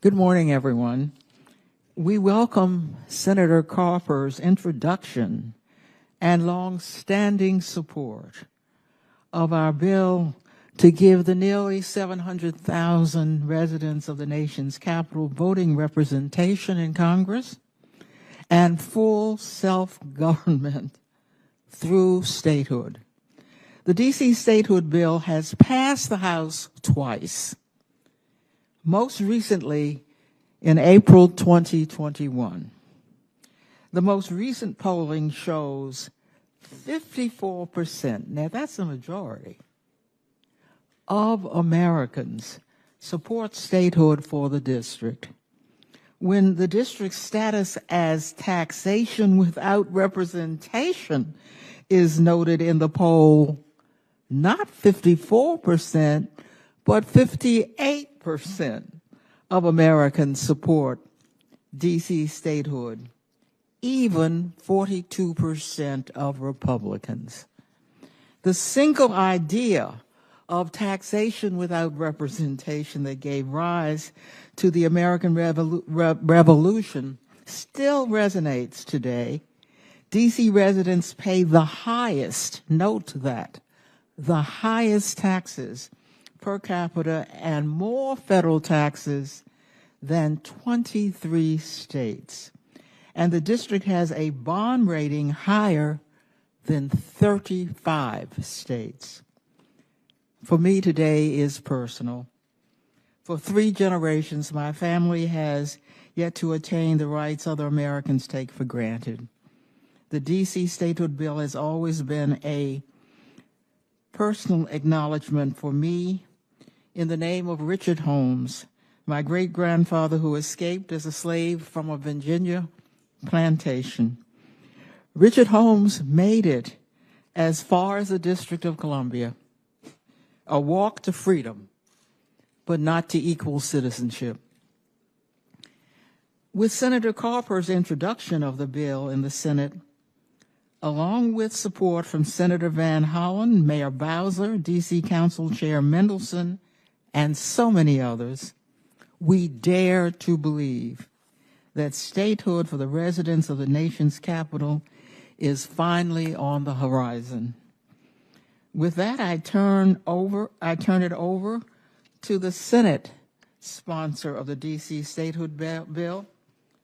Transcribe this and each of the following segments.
Good morning, everyone. We welcome Senator Carper's introduction and long-standing support of our bill to give the nearly 700,000 residents of the nation's capital voting representation in Congress and full self-government through statehood. The D.C. Statehood bill has passed the House twice, most recently in April 2021. The most recent polling shows 54%, now that's a majority, of Americans support statehood for the district, when the district's status as taxation without representation is noted in the poll not 54%, but 58% of Americans support D.C. statehood, even 42% of Republicans. The single idea of taxation without representation that gave rise to the American Revolution still resonates today. D.C. residents pay the highest, note that, the highest taxes per capita and more federal taxes than 23 states. And the district has a bond rating higher than 35 states. For me, today is personal. For 3 generations, my family has yet to attain the rights other Americans take for granted. The D.C. Statehood bill has always been a personal acknowledgement for me in the name of Richard Holmes, my great-grandfather who escaped as a slave from a Virginia plantation. Richard Holmes made it as far as the District of Columbia, a walk to freedom, but not to equal citizenship. With Senator Carper's introduction of the bill in the Senate, along with support from Senator Van Hollen, Mayor Bowser, D.C. Council Chair Mendelson, and so many others, we dare to believe that statehood for the residents of the nation's capital is finally on the horizon. With that, I turn it over to the Senate sponsor of the D.C. Statehood bill,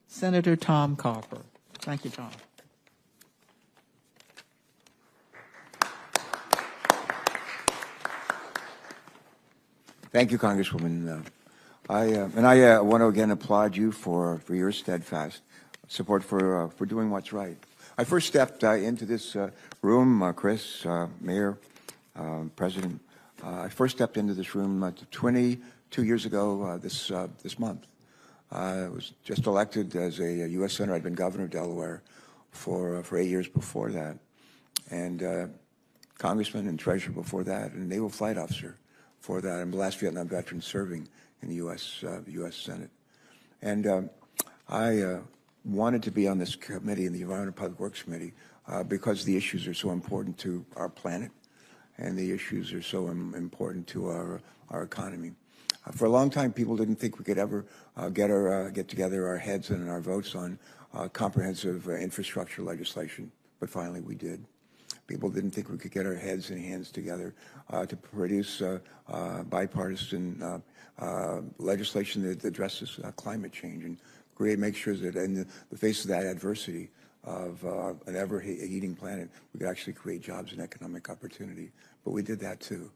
Senator Tom Carper. Thank you, Tom. Thank you, Congresswoman. I want to again applaud you for your steadfast support for doing what's right. I first stepped into this room, Chris, Mayor, President. I first stepped into this room 22 years ago this month. I was just elected as a U.S. Senator. I'd been governor of Delaware for 8 years before that, and congressman and treasurer before that, and naval flight officer for that. I'm the last Vietnam veteran serving in the U.S. Senate. And I wanted to be on this committee, in the Environment and Public Works Committee, because the issues are so important to our planet, and the issues are so important to our economy. For a long time, people didn't think we could ever get together our heads and our votes on comprehensive infrastructure legislation, but finally we did. People didn't think we could get our heads and hands together to produce bipartisan legislation that addresses climate change and make sure that in the face of that adversity of an ever-heating planet, we could actually create jobs and economic opportunity. But we did that too,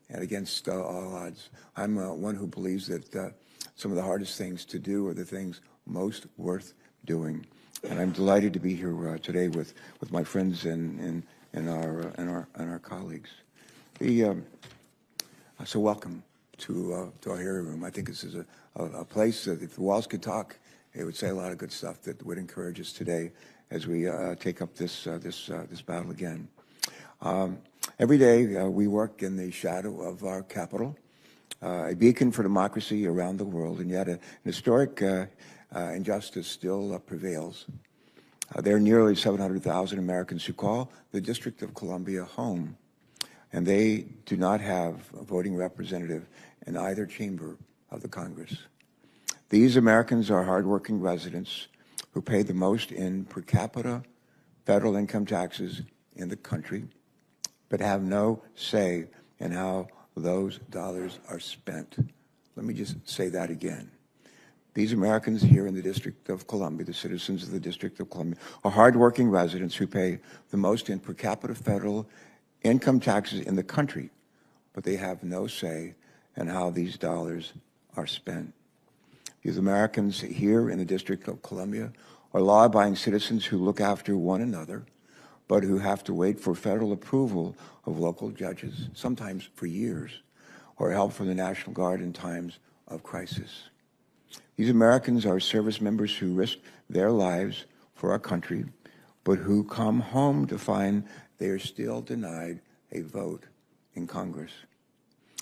and against all odds. I'm one who believes that some of the hardest things to do are the things most worth doing. And I'm delighted to be here today with my friends and our colleagues. So welcome to our hearing room. I think this is a place that if the walls could talk, it would say a lot of good stuff that would encourage us today as we take up this battle again. Every day we work in the shadow of our capital, a beacon for democracy around the world, and yet an historic injustice still prevails. There are nearly 700,000 Americans who call the District of Columbia home, and they do not have a voting representative in either chamber of the Congress. These Americans are hardworking residents who pay the most in per capita federal income taxes in the country, but have no say in how those dollars are spent. Let me just say that again. These Americans here in the District of Columbia, the citizens of the District of Columbia, are hardworking residents who pay the most in per capita federal income taxes in the country, but they have no say in how these dollars are spent. These Americans here in the District of Columbia are law-abiding citizens who look after one another, but who have to wait for federal approval of local judges, sometimes for years, or help from the National Guard in times of crisis. These Americans are service members who risk their lives for our country, but who come home to find they are still denied a vote in Congress.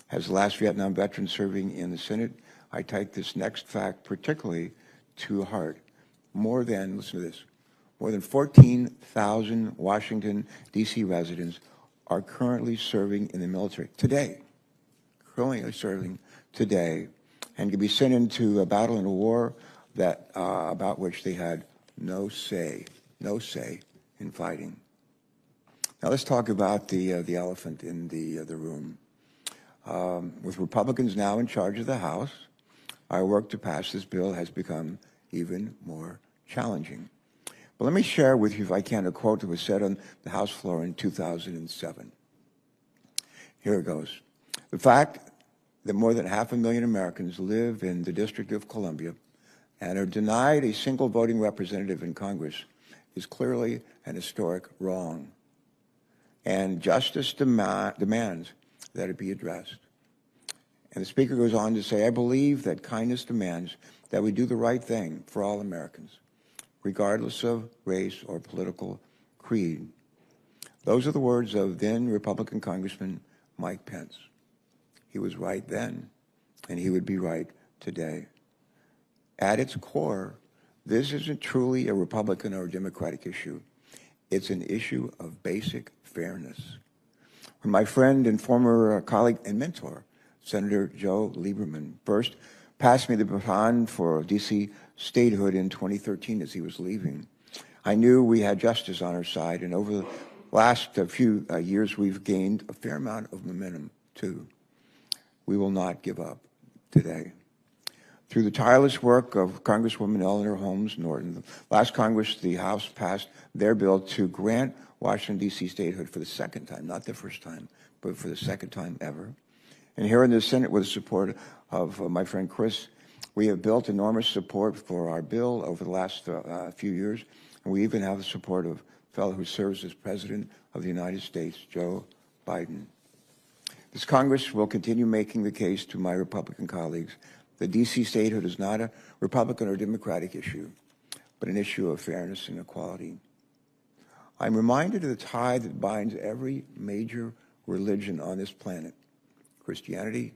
As the last Vietnam veteran serving in the Senate, I take this next fact particularly to heart. Listen to this, more than 14,000 Washington, D.C. residents are currently serving in the military today, and can be sent into a battle in a war that about which they had no say in fighting. Now let's talk about the elephant in the room. With Republicans now in charge of the House, our work to pass this bill has become even more challenging. But let me share with you, if I can, a quote that was said on the House floor in 2007. Here it goes. The fact that more than 500,000 Americans live in the District of Columbia and are denied a single voting representative in Congress is clearly an historic wrong. And justice demands that it be addressed. And the Speaker goes on to say, I believe that kindness demands that we do the right thing for all Americans, regardless of race or political creed. Those are the words of then Republican Congressman Mike Pence. He was right then, and he would be right today. At its core, this isn't truly a Republican or a Democratic issue. It's an issue of basic fairness. When my friend and former colleague and mentor, Senator Joe Lieberman, first passed me the baton for D.C. statehood in 2013 as he was leaving, I knew we had justice on our side, and over the last few years, we've gained a fair amount of momentum, too. We will not give up today. Through the tireless work of Congresswoman Eleanor Holmes Norton, last Congress, the House passed their bill to grant Washington, D.C. statehood for the second time, not the first time, but for the second time ever. And here in the Senate, with the support of my friend Chris, we have built enormous support for our bill over the last few years, and we even have the support of a fellow who serves as President of the United States, Joe Biden. This Congress will continue making the case to my Republican colleagues that D.C. statehood is not a Republican or Democratic issue, but an issue of fairness and equality. I'm reminded of the tie that binds every major religion on this planet: Christianity,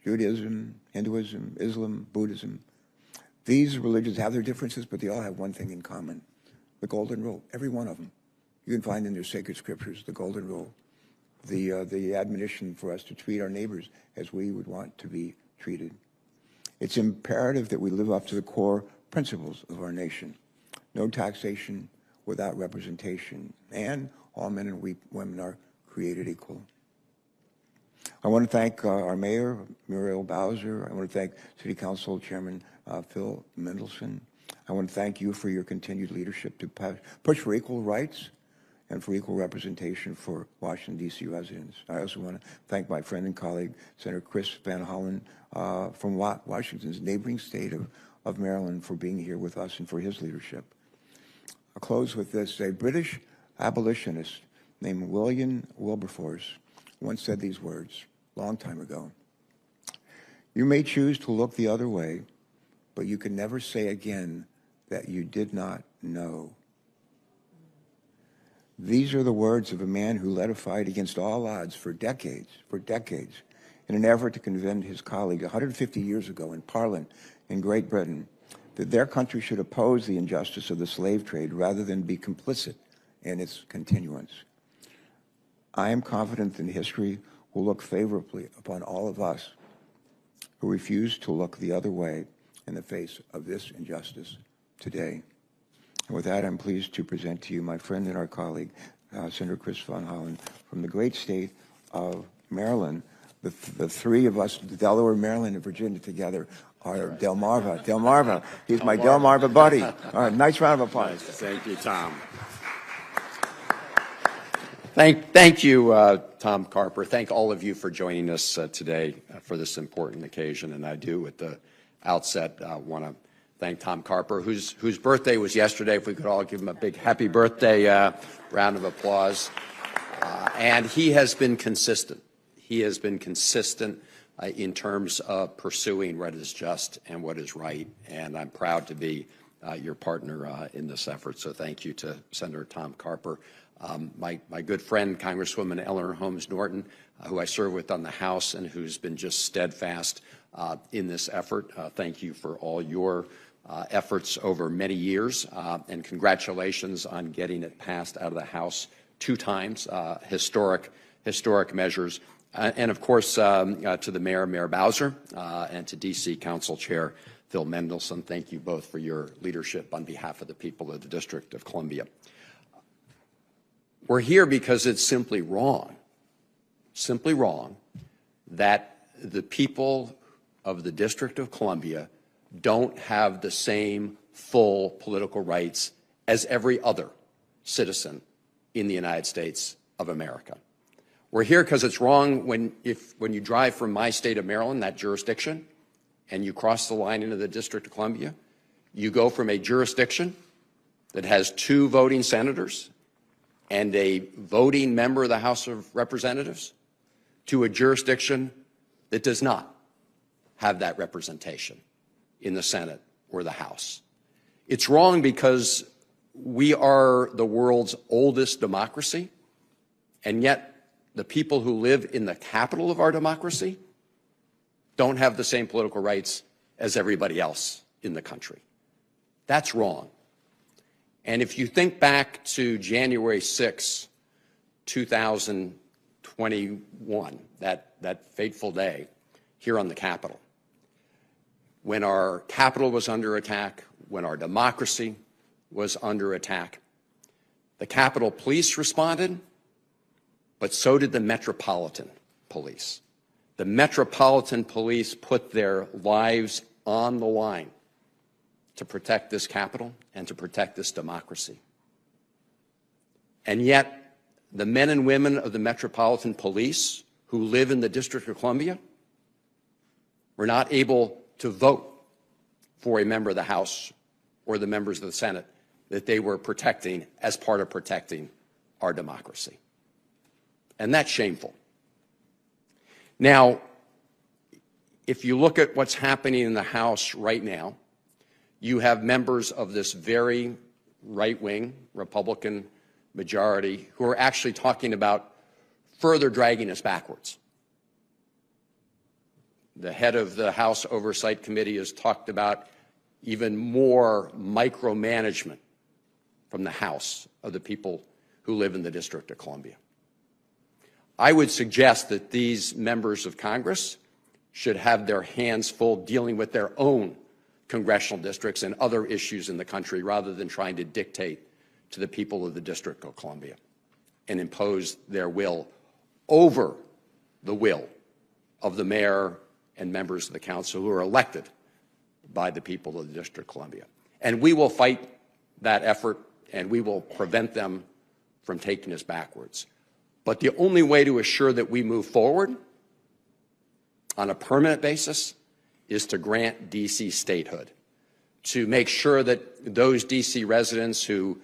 Judaism, Hinduism, Islam, Buddhism. These religions have their differences, but they all have one thing in common: the Golden Rule. Every one of them. You can find in their sacred scriptures the Golden Rule, the admonition for us to treat our neighbors as we would want to be treated. It's imperative that we live up to the core principles of our nation: no taxation without representation, and all men and women are created equal. I want to thank our mayor, Muriel Bowser. I want to thank City Council Chairman Phil Mendelson. I want to thank you for your continued leadership to push for equal rights and for equal representation for Washington, D.C. residents. I also want to thank my friend and colleague, Senator Chris Van Hollen from Washington's neighboring state of Maryland, for being here with us and for his leadership. I'll close with this. A British abolitionist named William Wilberforce once said these words a long time ago: "You may choose to look the other way, but you can never say again that you did not know." These are the words of a man who led a fight against all odds for decades, in an effort to convince his colleague 150 years ago in Parliament in Great Britain that their country should oppose the injustice of the slave trade rather than be complicit in its continuance. I am confident that history will look favorably upon all of us who refuse to look the other way in the face of this injustice today. And with that, I'm pleased to present to you my friend and our colleague, Senator Chris Von Hollen, from the great state of Maryland. The three of us, Delaware, Maryland, and Virginia together, are Delmarva. Delmarva. He's my Delmarva buddy. All right, nice round of applause. Thank you, Tom. Thank you, Tom Carper. Thank all of you for joining us today for this important occasion. And I do, at the outset, want to thank Tom Carper, whose birthday was yesterday. If we could all give him a big happy birthday round of applause. And he has been consistent. He has been consistent in terms of pursuing what is just and what is right. And I'm proud to be your partner in this effort. So thank you to Senator Tom Carper. My good friend, Congresswoman Eleanor Holmes Norton, who I serve with on the House and who's been just steadfast in this effort. Thank you for all your efforts over many years, and congratulations on getting it passed out of the House 2 times, historic measures. And of course, to the Mayor Bowser, and to D.C. Council Chair Phil Mendelson, thank you both for your leadership on behalf of the people of the District of Columbia. We're here because it's simply wrong that the people of the District of Columbia don't have the same full political rights as every other citizen in the United States of America. We're here because it's wrong when you drive from my state of Maryland, that jurisdiction, and you cross the line into the District of Columbia, you go from a jurisdiction that has 2 voting senators and a voting member of the House of Representatives to a jurisdiction that does not have that representation in the Senate or the House. It's wrong because we are the world's oldest democracy, and yet the people who live in the capital of our democracy don't have the same political rights as everybody else in the country. That's wrong. And if you think back to January 6, 2021, that fateful day here on the Capitol, when our Capitol was under attack, when our democracy was under attack, the Capitol Police responded, but so did the Metropolitan Police. The Metropolitan Police put their lives on the line to protect this Capitol and to protect this democracy. And yet, the men and women of the Metropolitan Police who live in the District of Columbia were not able to vote for a member of the House or the members of the Senate that they were protecting as part of protecting our democracy. And that's shameful. Now, if you look at what's happening in the House right now, you have members of this very right-wing Republican majority who are actually talking about further dragging us backwards. The head of the House Oversight Committee has talked about even more micromanagement from the House of the people who live in the District of Columbia. I would suggest that these members of Congress should have their hands full dealing with their own congressional districts and other issues in the country rather than trying to dictate to the people of the District of Columbia and impose their will over the will of the mayor and members of the council who are elected by the people of the District of Columbia. And we will fight that effort, and we will prevent them from taking us backwards. But the only way to assure that we move forward on a permanent basis is to grant D.C. statehood, to make sure that those D.C. residents who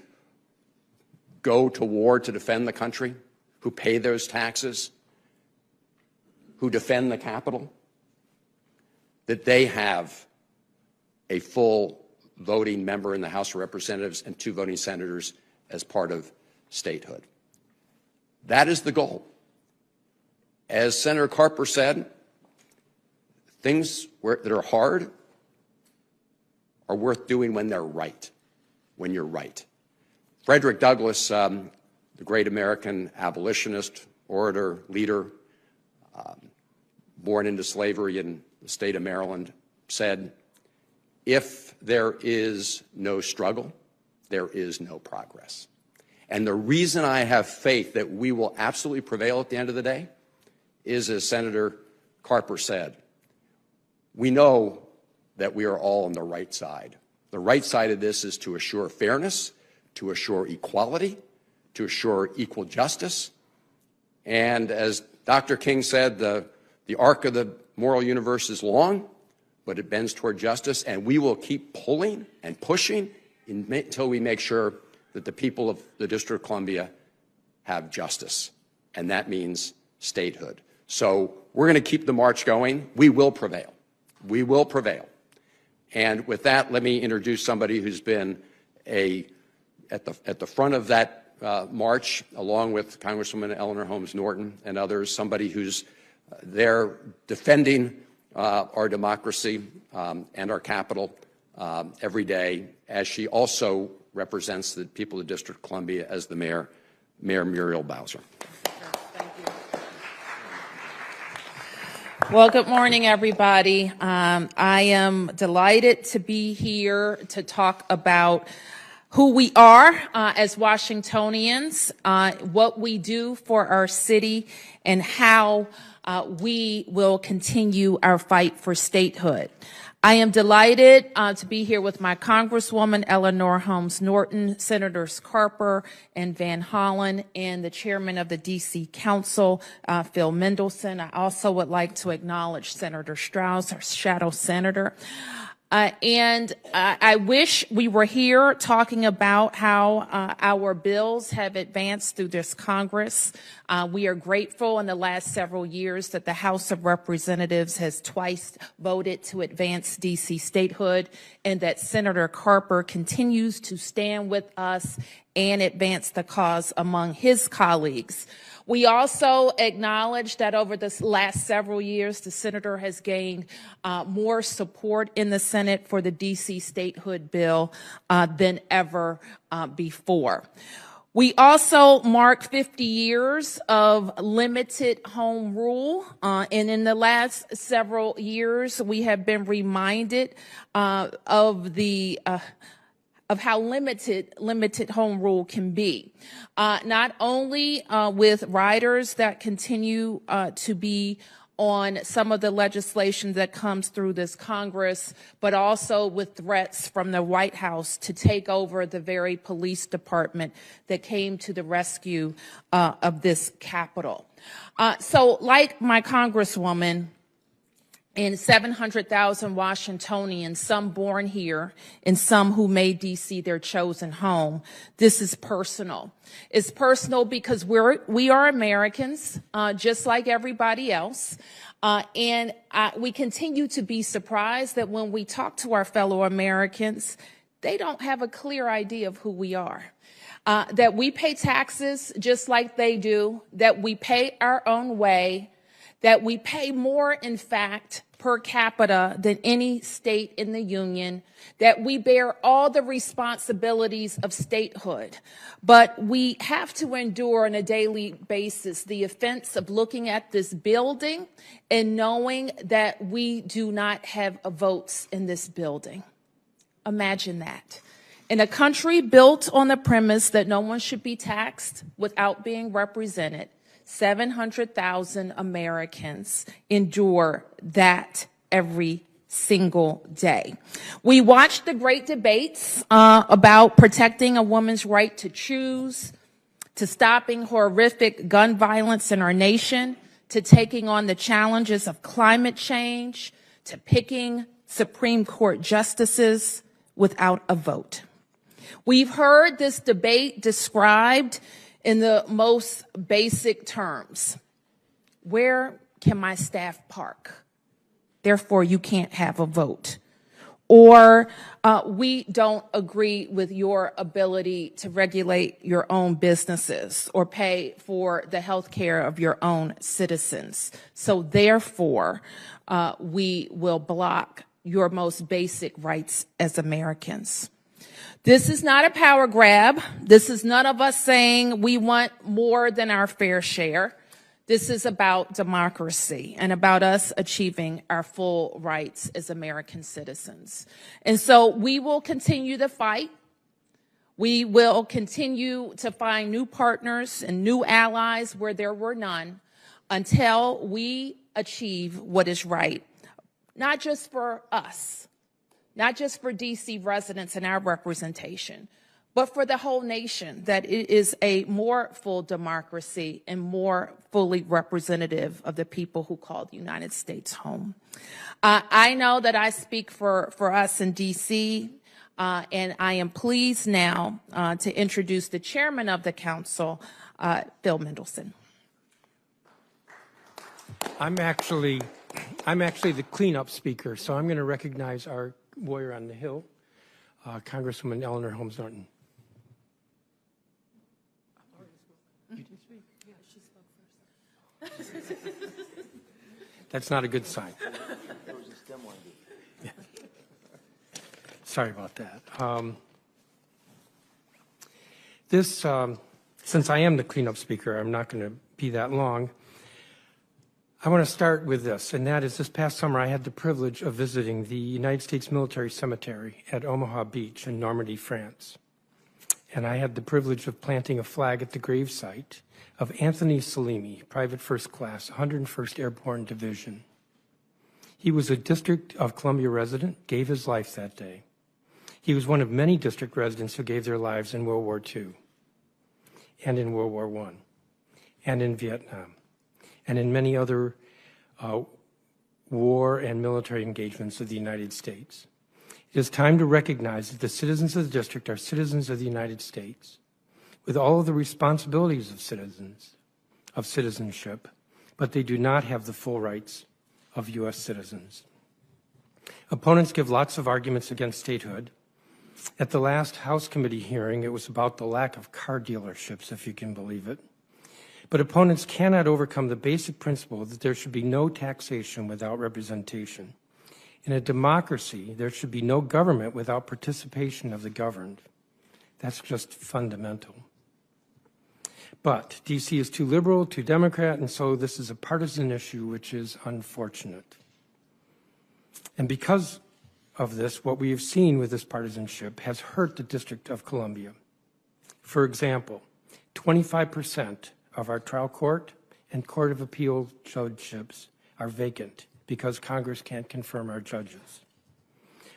go to war to defend the country, who pay those taxes, who defend the Capitol, that they have a full voting member in the House of Representatives and 2 voting senators as part of statehood. That is the goal. As Senator Carper said, things that are hard are worth doing when they're right, when you're right. Frederick Douglass, the great American abolitionist, orator, leader, born into slavery in the state of Maryland, said, If there is no struggle, there is no progress. And the reason I have faith that we will absolutely prevail at the end of the day is, as Senator Carper said, we know that we are all on the right side. The right side of this is to assure fairness, to assure equality, to assure equal justice. And as Dr. King said, the arc of the moral universe is long, but it bends toward justice, and we will keep pulling and pushing until we make sure that the people of the District of Columbia have justice, and that means statehood. So we're going to keep the march going. We will prevail. We will prevail. And with that, let me introduce somebody who's been at the front of that march, along with Congresswoman Eleanor Holmes Norton and others, somebody who's there defending our democracy and our capital every day, as she also represents the people of the District of Columbia as the Mayor Muriel Bowser. Thank you. Well, good morning, everybody. I am delighted to be here to talk about who we are as Washingtonians, what we do for our city, and how we will continue our fight for statehood. I am delighted to be here with my Congresswoman, Eleanor Holmes Norton, Senators Carper and Van Hollen, and the chairman of the D.C. Council, Phil Mendelson. I also would like to acknowledge Senator Strauss, our shadow senator. I wish we were here talking about how our bills have advanced through this Congress. We are grateful in the last several years that the House of Representatives has twice voted to advance D.C. statehood, and that Senator Carper continues to stand with us and advance the cause among his colleagues. We also acknowledge that over the last several years, the senator has gained more support in the Senate for the D.C. statehood bill than ever before. We also mark 50 years of limited home rule, and in the last several years, we have been reminded of how limited home rule can be. Not only with riders that continue to be on some of the legislation that comes through this Congress, but also with threats from the White House to take over the very police department that came to the rescue of this Capitol. So like my Congresswoman, and 700,000 Washingtonians, some born here and some who made D.C. their chosen home, this is personal. It's personal because we are Americans, just like everybody else. And we continue to be surprised that when we talk to our fellow Americans, they don't have a clear idea of who we are. That we pay taxes just like they do, that we pay our own way, that we pay more, in fact, per capita than any state in the union, that we bear all the responsibilities of statehood. But we have to endure on a daily basis the offense of looking at this building and knowing that we do not have votes in this building. Imagine that. In a country built on the premise that no one should be taxed without being represented, 700,000 Americans endure that every single day. We watched the great debates about protecting a woman's right to choose, to stopping horrific gun violence in our nation, to taking on the challenges of climate change, to picking Supreme Court justices without a vote. We've heard this debate described in the most basic terms. Where can my staff park? Therefore, you can't have a vote. Or we don't agree with your ability to regulate your own businesses or pay for the health care of your own citizens. So therefore, we will block your most basic rights as Americans. This is not a power grab. This is none of us saying we want more than our fair share. This is about democracy and about us achieving our full rights as American citizens. And so we will continue to fight. We will continue to find new partners and new allies where there were none until we achieve what is right, not just for us, not just for DC residents and our representation, but for the whole nation, that it is a more full democracy and more fully representative of the people who call the United States home. I know that I speak for us in DC, and I am pleased now to introduce the chairman of the council, Phil Mendelson. I'm actually the cleanup speaker, so I'm going to recognize our warrior on the Hill, Congresswoman Eleanor Holmes Norton. That's not a good sign. Sorry about that. Since I am the cleanup speaker, I'm not going to be that long. I want to start with this, and that is this past summer I had the privilege of visiting the United States Military Cemetery at Omaha Beach in Normandy, France. And I had the privilege of planting a flag at the gravesite of Anthony Salimi, Private First Class, 101st Airborne Division. He was a District of Columbia resident, gave his life that day. He was one of many district residents who gave their lives in World War II and in World War I and in Vietnam and in many other war and military engagements of the United States. It is time to recognize that the citizens of the district are citizens of the United States with all of the responsibilities of citizenship, but they do not have the full rights of U.S. citizens. Opponents give lots of arguments against statehood. At the last House Committee hearing, it was about the lack of car dealerships, if you can believe it. But opponents cannot overcome the basic principle that there should be no taxation without representation. In a democracy, there should be no government without participation of the governed. That's just fundamental. But DC is too liberal, too Democrat, and so this is a partisan issue, which is unfortunate. And because of this, what we have seen with this partisanship has hurt the District of Columbia. For example, 25% of our trial court and court of appeal judgeships are vacant because Congress can't confirm our judges.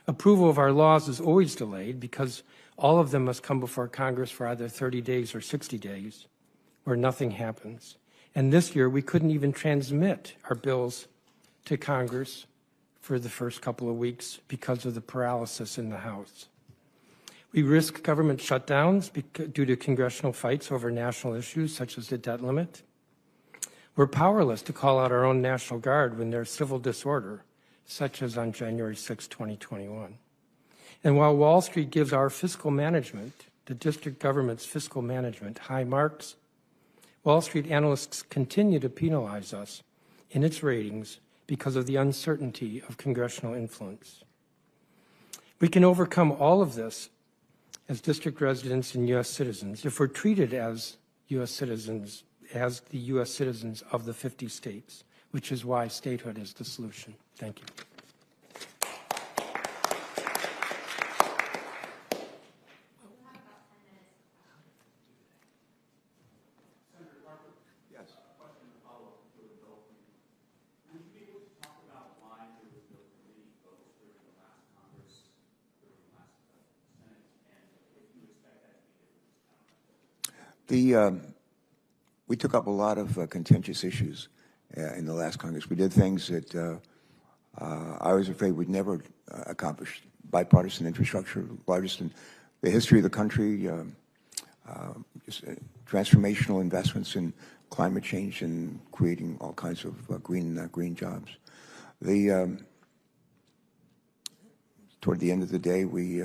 Approval of our laws is always delayed because all of them must come before Congress for either 30 days or 60 days, where nothing happens. And this year, we couldn't even transmit our bills to Congress for the first couple of weeks because of the paralysis in the House. We risk government shutdowns due to congressional fights over national issues such as the debt limit. We're powerless to call out our own National Guard when there's civil disorder, such as on January 6, 2021. And while Wall Street gives our fiscal management, the district government's fiscal management, high marks, Wall Street analysts continue to penalize us in its ratings because of the uncertainty of congressional influence. We can overcome all of this as district residents and U.S. citizens if we're treated as U.S. citizens, as the U.S. citizens of the 50 states, which is why statehood is the solution. Thank you. We took up a lot of contentious issues in the last Congress. We did things that I was afraid we'd never accomplish. Bipartisan infrastructure, largest in the history of the country, transformational investments in climate change and creating all kinds of green jobs. Toward the end of the day, we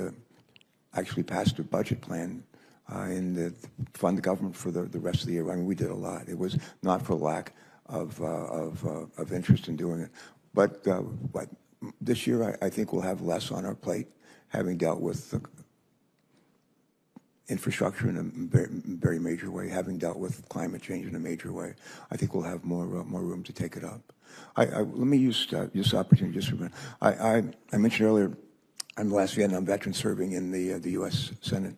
actually passed a budget plan and fund the government for the rest of the year. I mean, we did a lot. It was not for lack of interest in doing it. But this year, I think we'll have less on our plate, having dealt with infrastructure in a very, very major way, having dealt with climate change in a major way. I think we'll have more room to take it up. Let me use this opportunity just for a minute. I mentioned earlier, I'm the last Vietnam veteran serving in the U.S. Senate.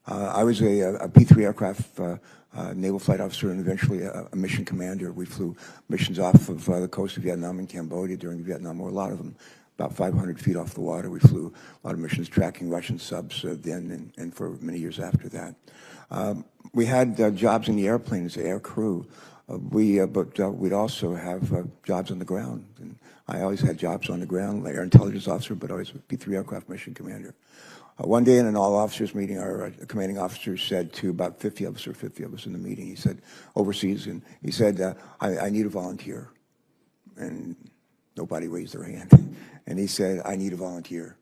I was a P-3 aircraft naval flight officer and eventually a mission commander. We flew missions off of the coast of Vietnam and Cambodia during the Vietnam War, a lot of them about 500 feet off the water. We flew a lot of missions tracking Russian subs then and for many years after that. We had jobs in the airplane as air crew. But we'd also have jobs on the ground. And I always had jobs on the ground, like air intelligence officer, but always a P-3 aircraft mission commander. One day in an all-officers meeting, our commanding officer said to about 50 of us in the meeting, he said, overseas, and he said, I need a volunteer. And nobody raised their hand. And he said, I need a volunteer.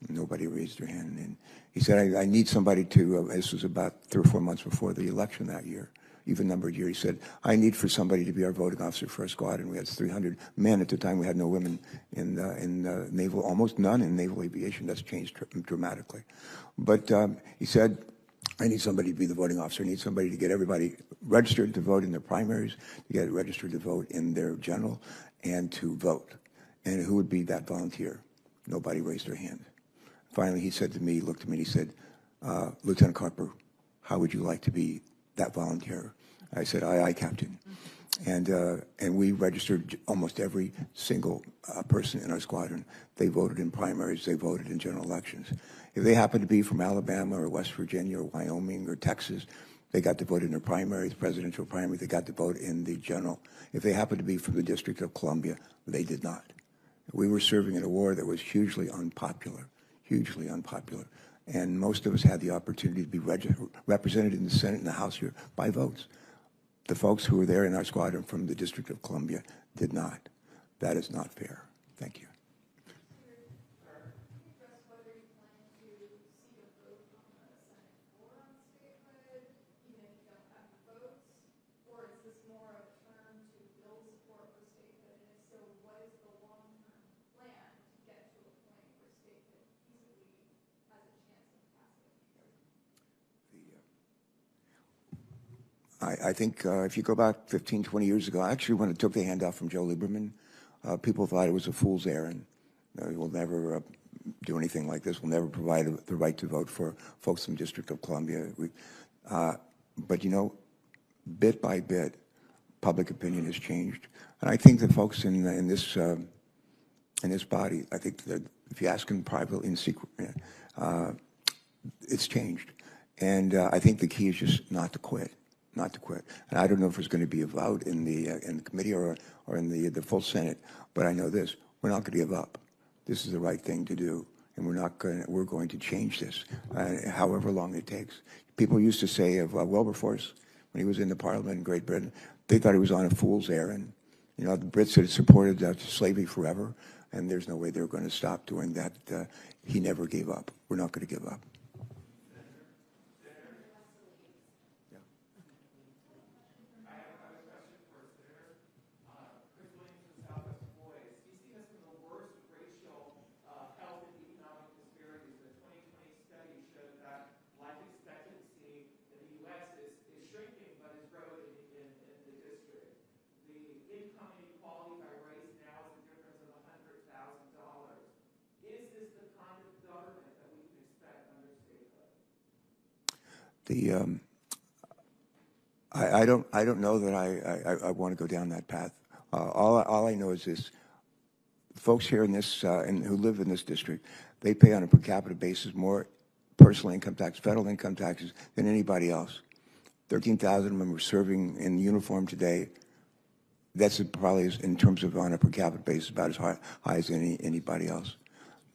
And nobody raised their hand. And he said, I need somebody to, this was about 3 or 4 months before the election that year, even numbered year. He said, I need for somebody to be our voting officer for our squadron. We had 300 men at the time. We had no women in naval, almost none in naval aviation. That's changed dramatically. But he said, I need somebody to be the voting officer. I need somebody to get everybody registered to vote in their primaries, to get registered to vote in their general, and to vote. And who would be that volunteer? Nobody raised their hand. Finally, he said to me, looked at me, and he said, Lieutenant Carper, how would you like to be that volunteer? I said, aye, Captain. And we registered almost every single person in our squadron. They voted in primaries. They voted in general elections. If they happened to be from Alabama or West Virginia or Wyoming or Texas, they got to vote in their primaries, presidential primaries. They got to vote in the general. If they happened to be from the District of Columbia, they did not. We were serving in a war that was hugely unpopular. And most of us had the opportunity to be represented in the Senate and the House here by votes. The folks who were there in our squadron from the District of Columbia did not. That is not fair. Thank you. I think if you go back 15, 20 years ago, actually when it took the handout from Joe Lieberman, people thought it was a fool's errand. We'll never do anything like this. We'll never provide the right to vote for folks from the District of Columbia. But, you know, bit by bit, public opinion has changed. And I think the folks in this body, I think that if you ask them privately in secret, it's changed. And I think the key is just not to quit. And I don't know if there's going to be a vote in the committee or in the full Senate, but I know this: we're not going to give up. This is the right thing to do, and we're going to change this, however long it takes. People used to say of Wilberforce when he was in the Parliament in Great Britain, they thought he was on a fool's errand. You know, the Brits had supported slavery forever, and there's no way they were going to stop doing that. He never gave up. We're not going to give up. I don't know that I want to go down that path. All I know is this: folks here in this and who live in this district, they pay on a per capita basis more personal income tax, federal income taxes than anybody else. 13,000 of them are serving in uniform today. That's probably, in terms of on a per capita basis, about as high as anybody else.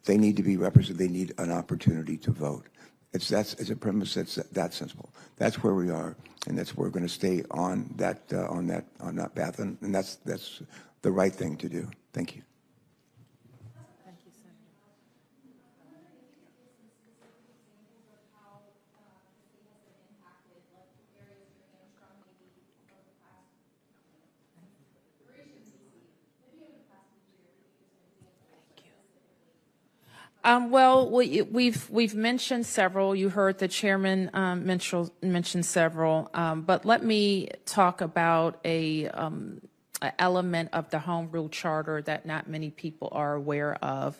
They need to be represented. They need an opportunity to vote. It's a premise that's that simple. That's where we are, and that's where we're going to stay on that path, and that's the right thing to do. Thank you. Thank you, Senator. Well, we've mentioned several. You heard the chairman mention several, but let me talk about a element of the Home Rule Charter that not many people are aware of.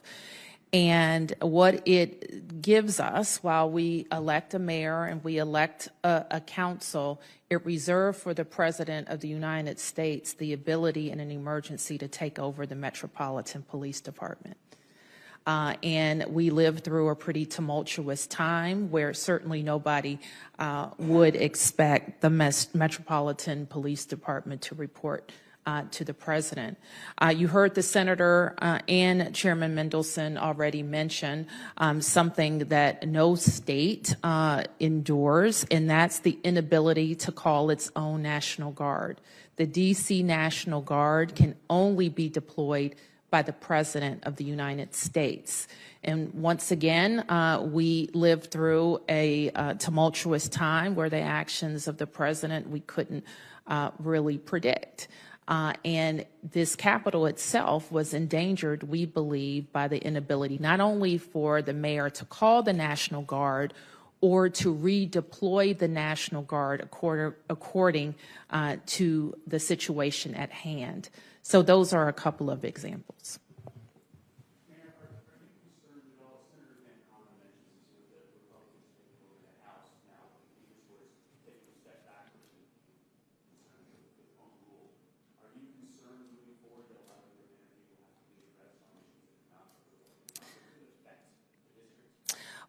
And what it gives us while we elect a mayor and we elect a council, it reserves for the President of the United States the ability in an emergency to take over the Metropolitan Police Department. And we lived through a pretty tumultuous time where certainly nobody would expect the Metropolitan Police Department to report to the president. You heard the senator and Chairman Mendelson already mention something that no state endures, and that's the inability to call its own National Guard. The D.C. National Guard can only be deployed by the President of the United States. And once again, we lived through a tumultuous time where the actions of the President we couldn't really predict. And this Capitol itself was endangered, we believe, by the inability not only for the mayor to call the National Guard or to redeploy the National Guard according to the situation at hand. So those are a couple of examples.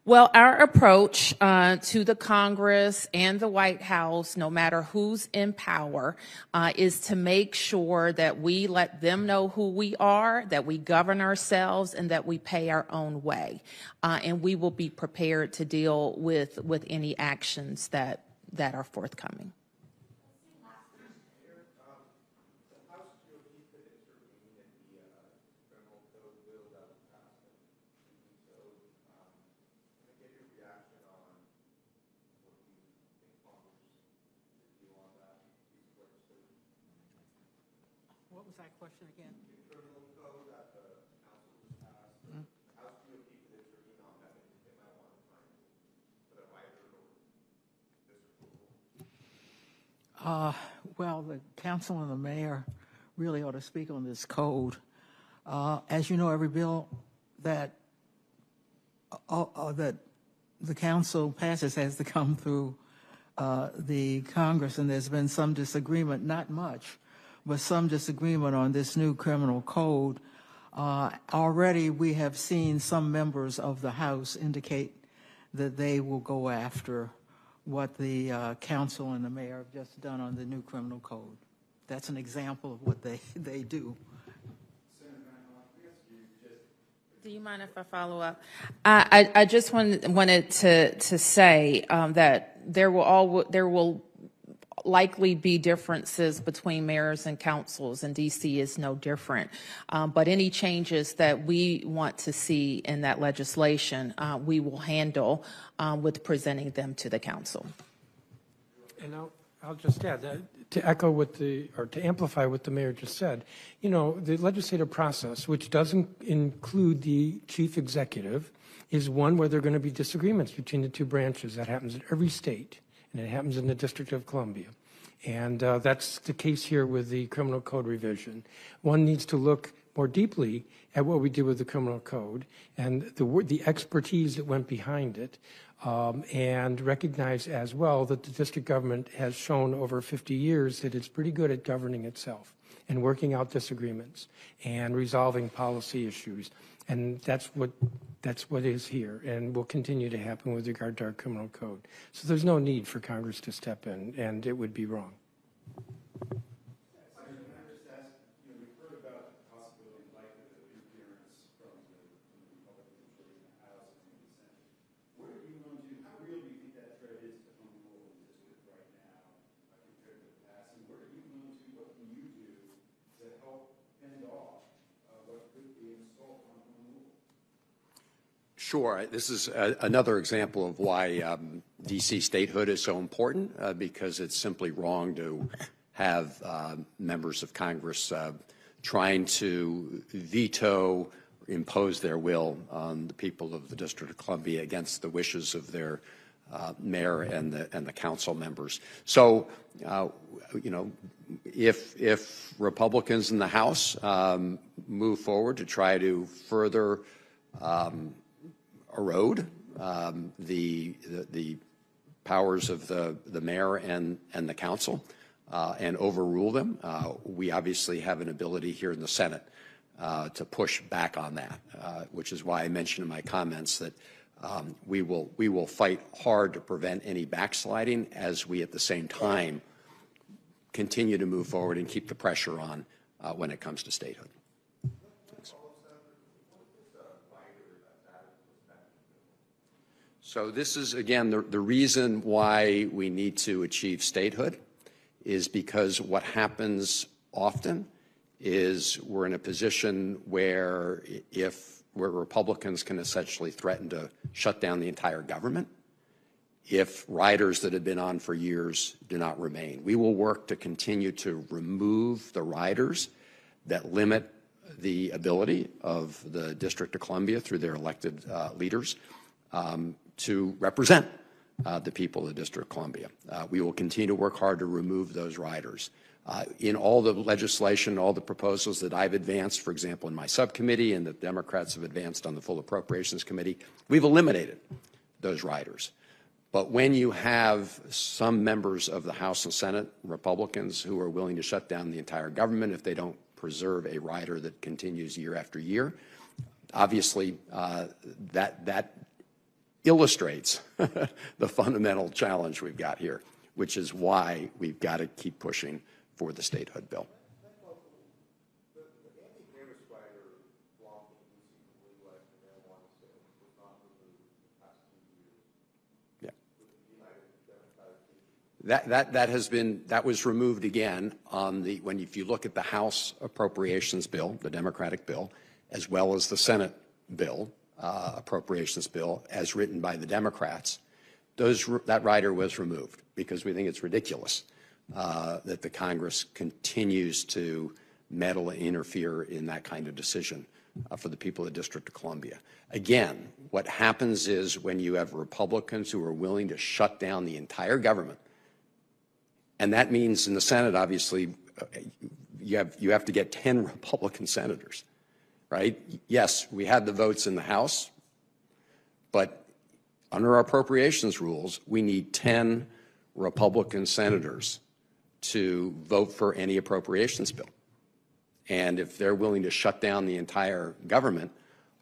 Well, our approach to the Congress and the White House, no matter who's in power, is to make sure that we let them know who we are, that we govern ourselves, and that we pay our own way. And we will be prepared to deal with any actions that are forthcoming. What was that question again? Well, the council and the mayor really ought to speak on this code. As you know, every bill that that the council passes has to come through the Congress, and there's been some disagreement, not much, but some disagreement on this new criminal code. Already we have seen some members of the House indicate that they will go after what the council and the mayor have just done on the new criminal code. That's an example of what they do. Do you mind if I follow up? I just wanted to say that there will likely be differences between mayors and councils, and DC is no different. But any changes that we want to see in that legislation, we will handle with presenting them to the council. And I'll just add that to echo to amplify what the mayor just said. You know, the legislative process, which doesn't include the chief executive, is one where there are going to be disagreements between the two branches. That happens in every state, and it happens in the District of Columbia. And that's the case here with the criminal code revision. One needs to look more deeply at what we did with the criminal code and the expertise that went behind it, and recognize as well that the district government has shown over 50 years that it's pretty good at governing itself and working out disagreements and resolving policy issues. And that's what is here and will continue to happen with regard to our criminal code. So there's no need for Congress to step in, and it would be wrong. Sure. This is another example of why D.C. statehood is so important, because it's simply wrong to have members of Congress trying to veto impose their will on the people of the District of Columbia against the wishes of their mayor and the council members. So, if Republicans in the House move forward to try to further erode the powers of the mayor and the council and overrule them, we obviously have an ability here in the Senate to push back on that, which is why I mentioned in my comments that we will fight hard to prevent any backsliding as we at the same time continue to move forward and keep the pressure on when it comes to statehood. Thanks. So this is, again, the reason why we need to achieve statehood is because what happens often is we're in a position where Republicans can essentially threaten to shut down the entire government if riders that have been on for years do not remain. We will work to continue to remove the riders that limit the ability of the District of Columbia through their elected leaders to represent the people of the District of Columbia. We will continue to work hard to remove those riders. In all the legislation, all the proposals that I've advanced, for example, in my subcommittee and that Democrats have advanced on the full Appropriations Committee, we've eliminated those riders. But when you have some members of the House and Senate, Republicans, who are willing to shut down the entire government if they don't preserve a rider that continues year after year, obviously that illustrates the fundamental challenge we've got here, which is why we've got to keep pushing for the statehood bill. That was removed again on if you look at the House Appropriations Bill, the Democratic bill, as well as the Senate bill, Appropriations Bill, as written by the Democrats, that rider was removed because we think it's ridiculous that the Congress continues to meddle and interfere in that kind of decision for the people of the District of Columbia. Again, what happens is when you have Republicans who are willing to shut down the entire government, and that means in the Senate, obviously, you have to get 10 Republican senators, right? Yes, we had the votes in the House, but under our appropriations rules, we need 10 Republican senators to vote for any appropriations bill. And if they're willing to shut down the entire government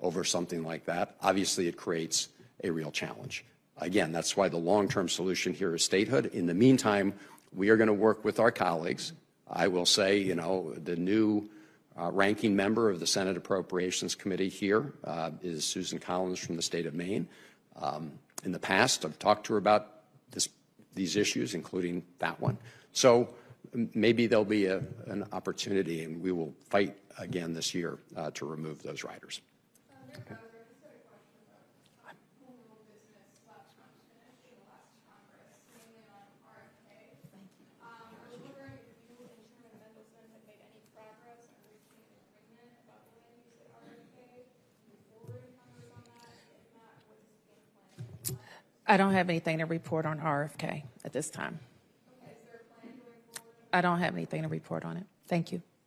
over something like that, obviously it creates a real challenge. Again, that's why the long-term solution here is statehood. In the meantime, we are going to work with our colleagues. I will say, the new ranking member of the Senate Appropriations Committee here is Susan Collins from the state of Maine. In the past, I've talked to her about these issues, including that one. So maybe there'll be an opportunity, and we will fight again this year to remove those riders. Okay. I don't have anything to report on RFK at this time. I don't have anything to report on it. Thank you.